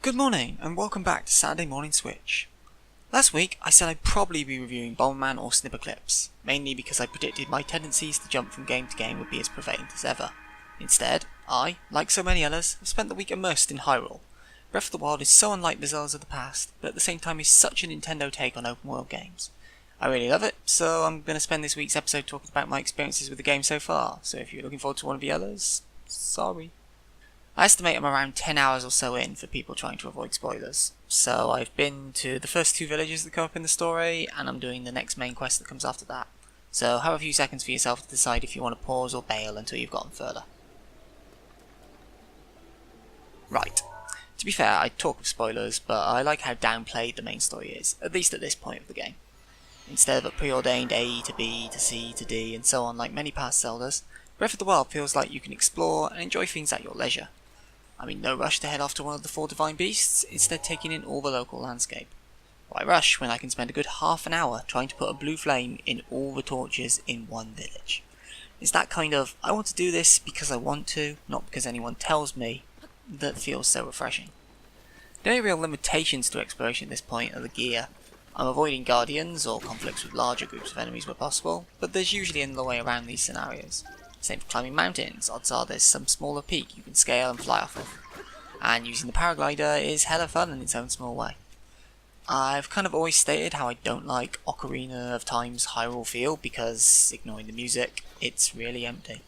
Good morning and welcome back to Saturday Morning Switch. Last week I said I'd probably be reviewing Bomberman or Snipperclips, mainly because I predicted my tendencies to jump from game to game would be as prevalent as ever. Instead, I, like so many others, have spent the week immersed in Hyrule. Breath of the Wild is so unlike the Zeldas of the past, but at the same time is such a Nintendo take on open world games. I really love it, so I'm going to spend this week's episode talking about my experiences with the game so far, so if you're looking forward to one of the others, sorry. I estimate I'm around 10 hours or so in for people trying to avoid spoilers. So I've been to the first two villages that come up in the story, and I'm doing the next main quest that comes after that. So have a few seconds for yourself to decide if you want to pause or bail until you've gotten further. Right. To be fair, I talk of spoilers, but I like how downplayed the main story is, at least at this point of the game. Instead of a preordained A to B to C to D and so on like many past Zeldas, Breath of the Wild feels like you can explore and enjoy things at your leisure. I'm in no rush to head off to one of the 4 divine beasts, instead taking in all the local landscape. Why rush when I can spend a good half an hour trying to put a blue flame in all the torches in one village? It's that kind of, I want to do this because I want to, not because anyone tells me, that feels so refreshing. The only real limitations to exploration at this point are the gear. I'm avoiding guardians or conflicts with larger groups of enemies where possible, but there's usually another way around these scenarios. Same for climbing mountains, odds are there's some smaller peak you can scale and fly off of. And using the paraglider is hella fun in its own small way. I've kind of always stated how I don't like Ocarina of Time's Hyrule feel because, ignoring the music, it's really empty.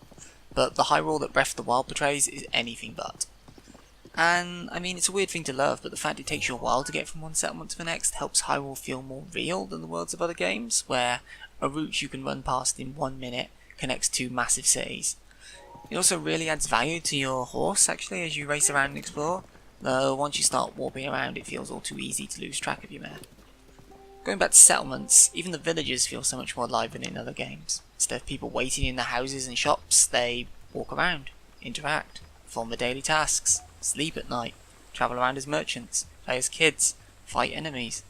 But the Hyrule that Breath of the Wild portrays is anything but. And, I mean, it's a weird thing to love, but the fact it takes you a while to get from one settlement to the next helps Hyrule feel more real than the worlds of other games, where a route you can run past in 1 minute connects 2 massive cities. It also really adds value to your horse actually as you race around and explore, though once you start warping around it feels all too easy to lose track of your mare. Going back to settlements, even the villages feel so much more alive than in other games. Instead of people waiting in the houses and shops, they walk around, interact, perform their daily tasks, sleep at night, travel around as merchants, play as kids, fight enemies.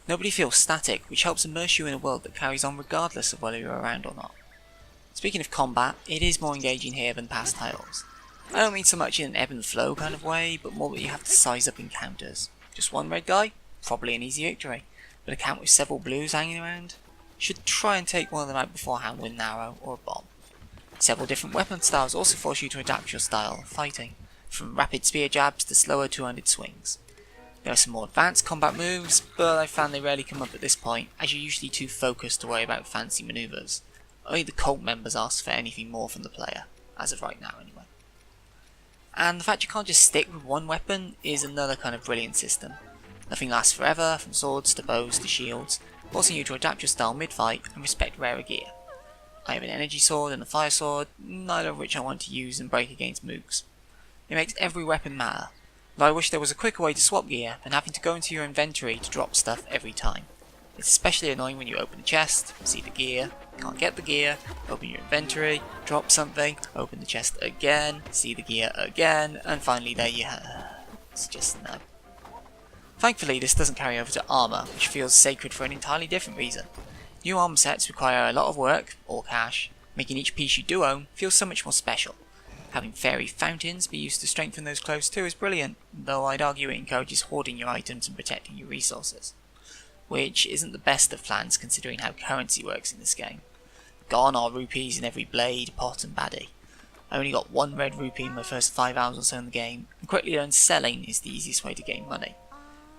Nobody feels static, which helps immerse you in a world that carries on regardless of whether you're around or not. Speaking of combat, it is more engaging here than past titles. I don't mean so much in an ebb and flow kind of way, but more that you have to size up encounters. Just one red guy? Probably an easy victory. But a count with several blues hanging around? Should try and take one of them out beforehand with an arrow or a bomb. Several different weapon styles also force you to adapt your style of fighting, from rapid spear jabs to slower two-handed swings. There are some more advanced combat moves, but I found they rarely come up at this point, as you're usually too focused to worry about fancy maneuvers. Only the cult members ask for anything more from the player, as of right now anyway. And the fact you can't just stick with one weapon is another kind of brilliant system. Nothing lasts forever, from swords to bows to shields, forcing you to adapt your style mid-fight and respect rarer gear. I have an energy sword and a fire sword, neither of which I want to use and break against mooks. It makes every weapon matter, though I wish there was a quicker way to swap gear than having to go into your inventory to drop stuff every time. It's especially annoying when you open a chest, see the gear, can't get the gear, open your inventory, drop something, open the chest again, see the gear again, and finally there you have. It's just no. Thankfully this doesn't carry over to armour, which feels sacred for an entirely different reason. New armor sets require a lot of work, or cash, making each piece you do own feel so much more special. Having fairy fountains be used to strengthen those clothes too is brilliant, though I'd argue it encourages hoarding your items and protecting your resources. Which isn't the best of plans considering how currency works in this game. Gone are rupees in every blade, pot and baddie. I only got 1 red rupee in my first 5 hours or so in the game, and correctly learned selling is the easiest way to gain money.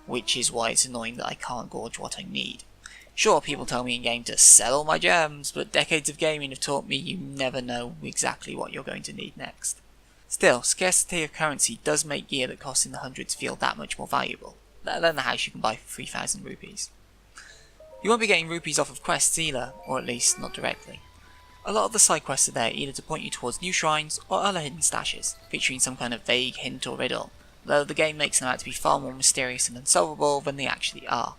Which is why it's annoying that I can't gorge what I need. Sure, people tell me in game to sell all my gems, but decades of gaming have taught me you never know exactly what you're going to need next. Still, scarcity of currency does make gear that costs in the hundreds feel that much more valuable, let alone the house you can buy for 3,000 rupees. You won't be getting rupees off of quests either, or at least not directly. A lot of the side quests are there either to point you towards new shrines or other hidden stashes, featuring some kind of vague hint or riddle, though the game makes them out to be far more mysterious and unsolvable than they actually are.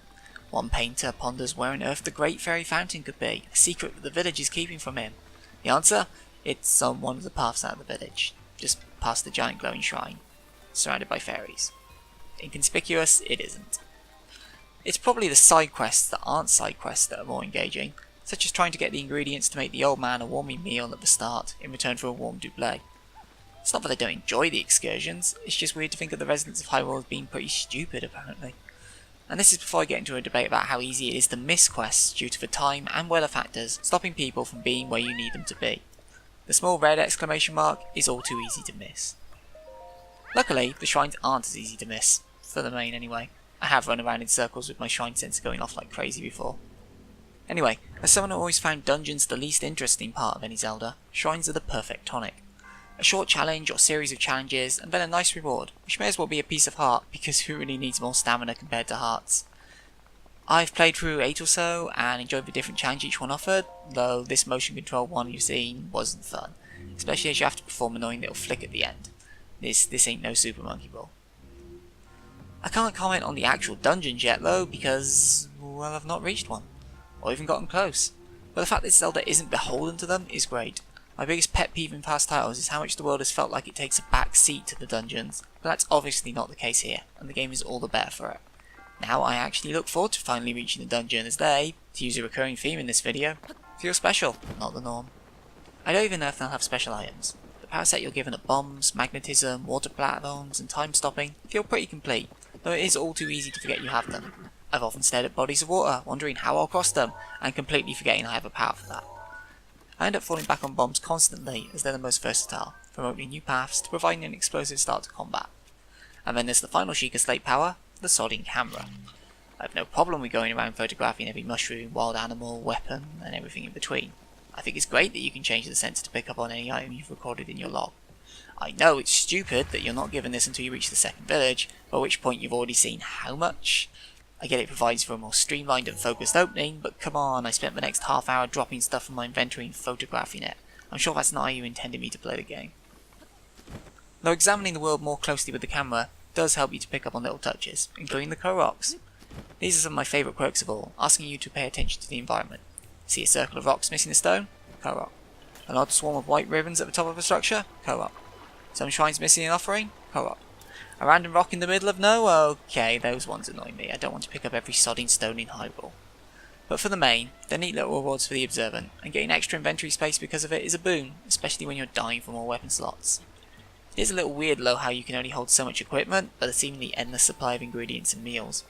One painter ponders where on earth the Great Fairy Fountain could be, a secret that the village is keeping from him. The answer? It's on one of the paths out of the village, just past the giant glowing shrine, surrounded by fairies. Inconspicuous, it isn't. It's probably the side quests that aren't side quests that are more engaging, such as trying to get the ingredients to make the old man a warming meal at the start in return for a warm doublé. It's not that I don't enjoy the excursions, it's just weird to think of the residents of Hyrule as being pretty stupid apparently. And this is before I get into a debate about how easy it is to miss quests due to the time and weather factors stopping people from being where you need them to be. The small red exclamation mark is all too easy to miss. Luckily, the shrines aren't as easy to miss, for the main anyway. I have run around in circles with my shrine sensor going off like crazy before. Anyway, as someone who always found dungeons the least interesting part of any Zelda, shrines are the perfect tonic. A short challenge or series of challenges, and then a nice reward, which may as well be a piece of heart, because who really needs more stamina compared to hearts? I've played through 8 or so, and enjoyed the different challenge each one offered, though this motion control one you've seen wasn't fun, especially as you have to perform an annoying little flick at the end. This ain't no Super Monkey Ball. I can't comment on the actual dungeons yet though, because, well, I've not reached one, or even gotten close. But the fact that Zelda isn't beholden to them is great. My biggest pet peeve in past titles is how much the world has felt like it takes a back seat to the dungeons, but that's obviously not the case here, and the game is all the better for it. Now I actually look forward to finally reaching the dungeon as they, to use a recurring theme in this video, feel special, not the norm. I don't even know if they'll have special items. The power set you're given at bombs, magnetism, water platforms and time stopping feel pretty complete, though it is all too easy to forget you have them. I've often stared at bodies of water, wondering how I'll cross them, and completely forgetting I have a power for that. I end up falling back on bombs constantly as they're the most versatile, from opening new paths to providing an explosive start to combat. And then there's the final Sheikah Slate power, the sodding camera. I have no problem with going around photographing every mushroom, wild animal, weapon, and everything in between. I think it's great that you can change the sensor to pick up on any item you've recorded in your log. I know it's stupid that you're not given this until you reach the second village, by which point you've already seen how much. I get it provides for a more streamlined and focused opening, but come on, I spent the next half hour dropping stuff from my inventory and photographing it. I'm sure that's not how you intended me to play the game. Though examining the world more closely with the camera does help you to pick up on little touches, including the co-rocks. These are some of my favourite quirks of all, asking you to pay attention to the environment. See a circle of rocks missing a stone? Co-rock. An odd swarm of white ribbons at the top of a structure? Co-rock. Some shrines missing an offering? Co-rock. A random rock in the middle of no? Okay, those ones annoy me. I don't want to pick up every sodding stone in Hyrule. But for the main, they're neat little rewards for the observant, and getting extra inventory space because of it is a boon, especially when you're dying for more weapon slots. It is a little weird though how you can only hold so much equipment, but a seemingly endless supply of ingredients and meals.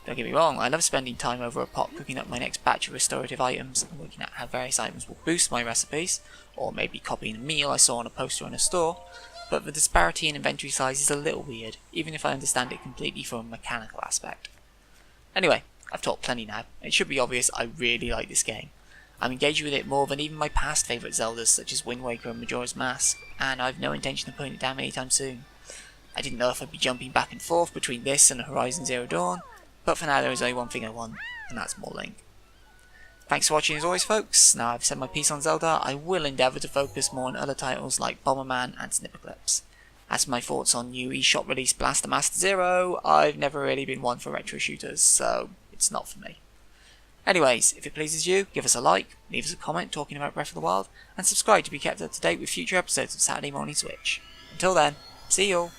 Don't get me wrong, I love spending time over a pot cooking up my next batch of restorative items and working out how various items will boost my recipes, or maybe copying a meal I saw on a poster in a store, but the disparity in inventory size is a little weird, even if I understand it completely from a mechanical aspect. Anyway, I've talked plenty now. It should be obvious I really like this game. I'm engaged with it more than even my past favourite Zeldas such as Wind Waker and Majora's Mask, and I've no intention of putting it down anytime soon. I didn't know if I'd be jumping back and forth between this and Horizon Zero Dawn, but for now there is only one thing I want, and that's more Link. Thanks for watching as always folks. Now I've said my piece on Zelda, I will endeavour to focus more on other titles like Bomberman and Snipperclips. As for my thoughts on new eShop release Blaster Master Zero, I've never really been one for retro shooters, so it's not for me. Anyways, if it pleases you, give us a like, leave us a comment talking about Breath of the Wild, and subscribe to be kept up to date with future episodes of Saturday Morning Switch. Until then, see you all.